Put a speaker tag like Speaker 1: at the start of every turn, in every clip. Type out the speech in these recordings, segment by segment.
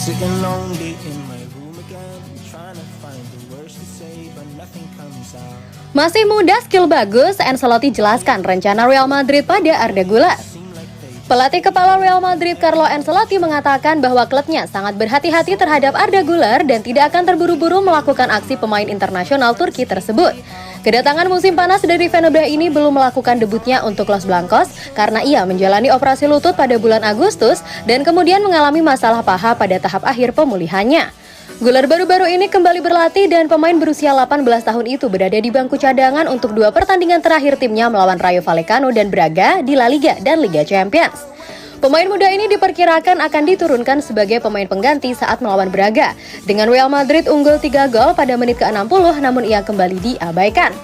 Speaker 1: Sitting lonely in my room again, trying to find the words to say, but nothing comes out.
Speaker 2: Masih muda, skill bagus, Ancelotti jelaskan rencana Real Madrid pada Arda Güler. Pelatih kepala Real Madrid Carlo Ancelotti mengatakan bahwa klubnya sangat berhati-hati terhadap Arda Güler dan tidak akan terburu-buru melakukan aksi pemain internasional Turki tersebut. Kedatangan musim panas dari Fenerbahce ini belum melakukan debutnya untuk Los Blancos karena ia menjalani operasi lutut pada bulan Agustus dan kemudian mengalami masalah paha pada tahap akhir pemulihannya. Güler baru-baru ini kembali berlatih dan pemain berusia 18 tahun itu berada di bangku cadangan untuk 2 pertandingan terakhir timnya melawan Rayo Vallecano dan Braga di La Liga dan Liga Champions. Pemain muda ini diperkirakan akan diturunkan sebagai pemain pengganti saat melawan Braga. Dengan Real Madrid unggul 3 gol pada menit ke-60 namun ia kembali diabaikan.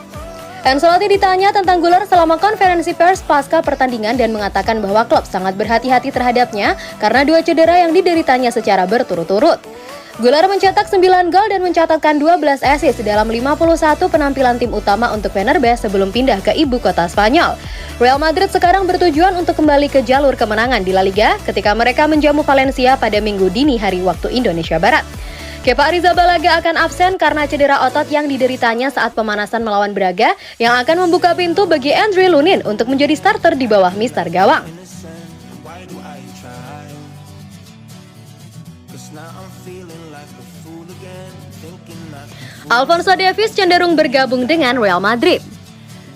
Speaker 2: Ancelotti ditanya tentang Güler selama konferensi pers pasca pertandingan dan mengatakan bahwa klub sangat berhati-hati terhadapnya karena 2 cedera yang dideritanya secara berturut-turut. Güler mencetak 9 gol dan mencatatkan 12 assist dalam 51 penampilan tim utama untuk Fenerbahce sebelum pindah ke ibu kota Spanyol. Real Madrid sekarang bertujuan untuk kembali ke jalur kemenangan di La Liga ketika mereka menjamu Valencia pada Minggu dini hari waktu Indonesia Barat. Kepa Arrizabalaga akan absen karena cedera otot yang dideritanya saat pemanasan melawan Braga yang akan membuka pintu bagi Andre Lunin untuk menjadi starter di bawah mister gawang. Alphonso Davies cenderung bergabung dengan Real Madrid.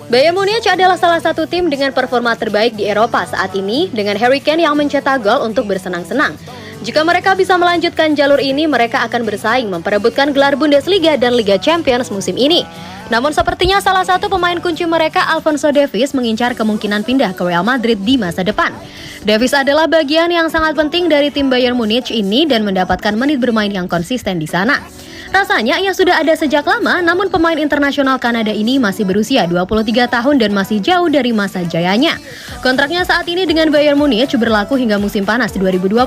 Speaker 2: Bayern Munich adalah salah satu tim dengan performa terbaik di Eropa saat ini dengan Harry Kane yang mencetak gol untuk bersenang-senang. Jika mereka bisa melanjutkan jalur ini, mereka akan bersaing memperebutkan gelar Bundesliga dan Liga Champions musim ini. Namun sepertinya salah satu pemain kunci mereka, Alphonso Davies, mengincar kemungkinan pindah ke Real Madrid di masa depan. Davies adalah bagian yang sangat penting dari tim Bayern Munich ini dan mendapatkan menit bermain yang konsisten di sana. Rasanya ia sudah ada sejak lama, namun pemain internasional Kanada ini masih berusia 23 tahun dan masih jauh dari masa jayanya. Kontraknya saat ini dengan Bayern Munich berlaku hingga musim panas 2025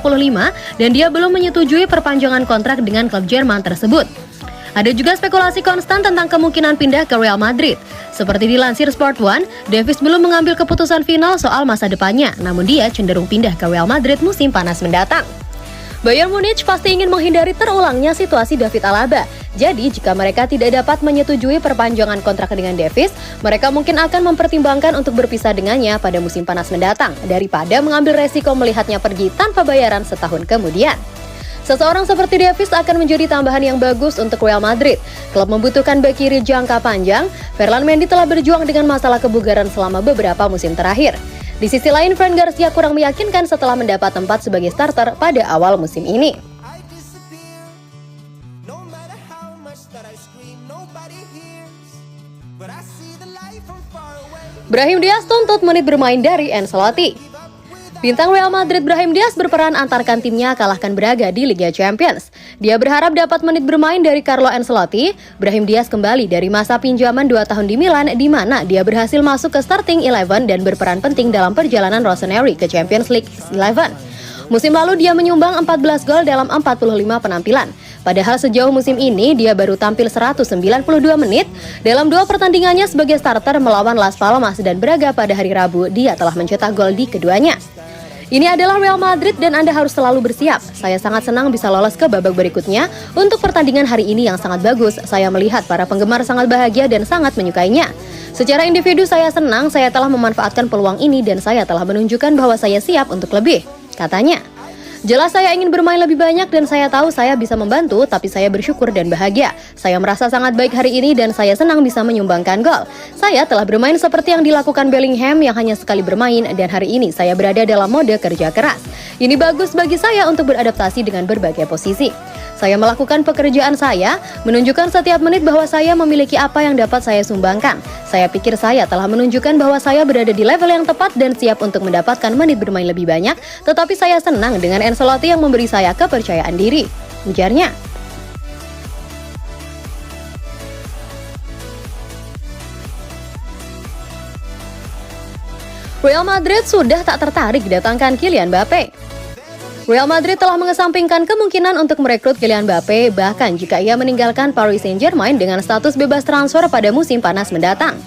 Speaker 2: dan dia belum menyetujui perpanjangan kontrak dengan klub Jerman tersebut. Ada juga spekulasi konstan tentang kemungkinan pindah ke Real Madrid. Seperti dilansir Sport One, Davies belum mengambil keputusan final soal masa depannya, namun dia cenderung pindah ke Real Madrid musim panas mendatang. Bayern Munich pasti ingin menghindari terulangnya situasi David Alaba. Jadi, jika mereka tidak dapat menyetujui perpanjangan kontrak dengan Davies, mereka mungkin akan mempertimbangkan untuk berpisah dengannya pada musim panas mendatang, daripada mengambil resiko melihatnya pergi tanpa bayaran setahun kemudian. Seseorang seperti Davies akan menjadi tambahan yang bagus untuk Real Madrid. Klub membutuhkan bek kiri jangka panjang. Ferland Mendy telah berjuang dengan masalah kebugaran selama beberapa musim terakhir. Di sisi lain, Fran Garcia kurang meyakinkan setelah mendapat tempat sebagai starter pada awal musim ini. Brahim Diaz tuntut menit bermain dari Ancelotti. Bintang Real Madrid Brahim Diaz berperan antarkan timnya kalahkan Braga di Liga Champions. Dia berharap dapat menit bermain dari Carlo Ancelotti. Brahim Diaz kembali dari masa pinjaman 2 tahun di Milan, di mana dia berhasil masuk ke starting 11 dan berperan penting dalam perjalanan Rossoneri ke Champions League 11. Musim lalu dia menyumbang 14 gol dalam 45 penampilan. Padahal sejauh musim ini dia baru tampil 192 menit. Dalam 2 pertandingannya sebagai starter melawan Las Palmas dan Braga pada hari Rabu, dia telah mencetak gol di keduanya. Ini adalah Real Madrid dan Anda harus selalu bersiap. Saya sangat senang bisa lolos ke babak berikutnya. Untuk pertandingan hari ini yang sangat bagus, saya melihat para penggemar sangat bahagia dan sangat menyukainya. Secara individu saya senang, saya telah memanfaatkan peluang ini dan saya telah menunjukkan bahwa saya siap untuk lebih, katanya. Jelas saya ingin bermain lebih banyak dan saya tahu saya bisa membantu, tapi saya bersyukur dan bahagia. Saya merasa sangat baik hari ini dan saya senang bisa menyumbangkan gol. Saya telah bermain seperti yang dilakukan Bellingham yang hanya sekali bermain dan hari ini saya berada dalam mode kerja keras. Ini bagus bagi saya untuk beradaptasi dengan berbagai posisi. Saya melakukan pekerjaan saya, menunjukkan setiap menit bahwa saya memiliki apa yang dapat saya sumbangkan. Saya pikir saya telah menunjukkan bahwa saya berada di level yang tepat dan siap untuk mendapatkan menit bermain lebih banyak, tetapi saya senang dengan Ancelotti yang memberi saya kepercayaan diri, ujarnya. Real Madrid sudah tak tertarik datangkan Kylian Mbappe. Real Madrid telah mengesampingkan kemungkinan untuk merekrut Kylian Mbappe bahkan jika ia meninggalkan Paris Saint-Germain dengan status bebas transfer pada musim panas mendatang.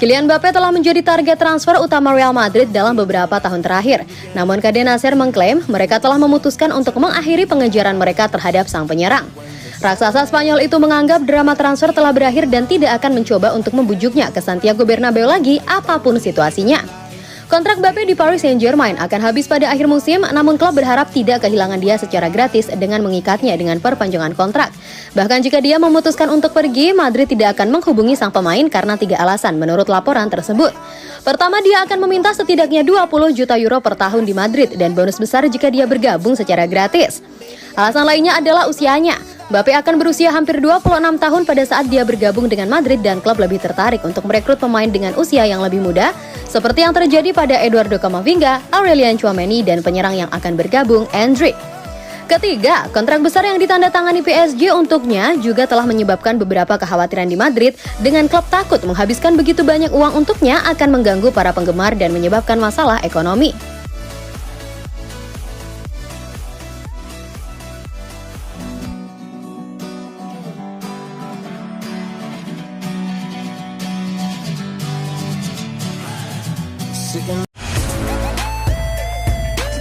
Speaker 2: Kylian Mbappe telah menjadi target transfer utama Real Madrid dalam beberapa tahun terakhir. Namun Caden Nasser mengklaim mereka telah memutuskan untuk mengakhiri pengejaran mereka terhadap sang penyerang. Raksasa Spanyol itu menganggap drama transfer telah berakhir dan tidak akan mencoba untuk membujuknya ke Santiago Bernabeu lagi apapun situasinya. Kontrak Mbappe di Paris Saint-Germain akan habis pada akhir musim, namun klub berharap tidak kehilangan dia secara gratis dengan mengikatnya dengan perpanjangan kontrak. Bahkan jika dia memutuskan untuk pergi, Madrid tidak akan menghubungi sang pemain karena 3 alasan menurut laporan tersebut. Pertama, dia akan meminta setidaknya 20 juta euro per tahun di Madrid dan bonus besar jika dia bergabung secara gratis. Alasan lainnya adalah usianya. Mbappe akan berusia hampir 26 tahun pada saat dia bergabung dengan Madrid dan klub lebih tertarik untuk merekrut pemain dengan usia yang lebih muda, seperti yang terjadi pada Eduardo Camavinga, Aurelien Tchouameni, dan penyerang yang akan bergabung, Endrick. Ketiga, kontrak besar yang ditandatangani PSG untuknya juga telah menyebabkan beberapa kekhawatiran di Madrid dengan klub takut menghabiskan begitu banyak uang untuknya akan mengganggu para penggemar dan menyebabkan masalah ekonomi.
Speaker 1: Sick and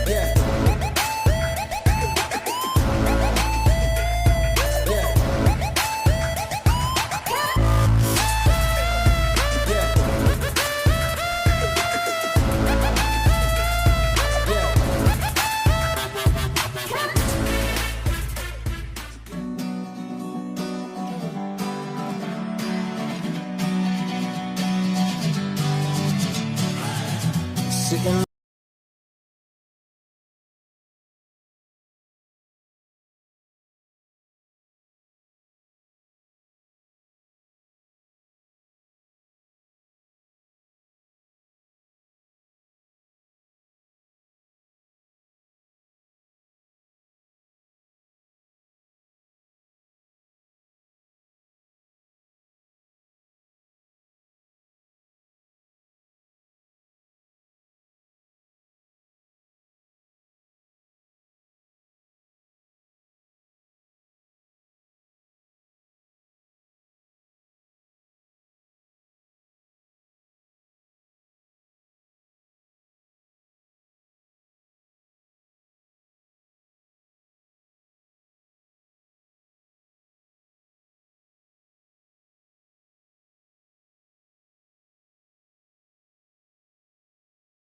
Speaker 1: yeah. Sick and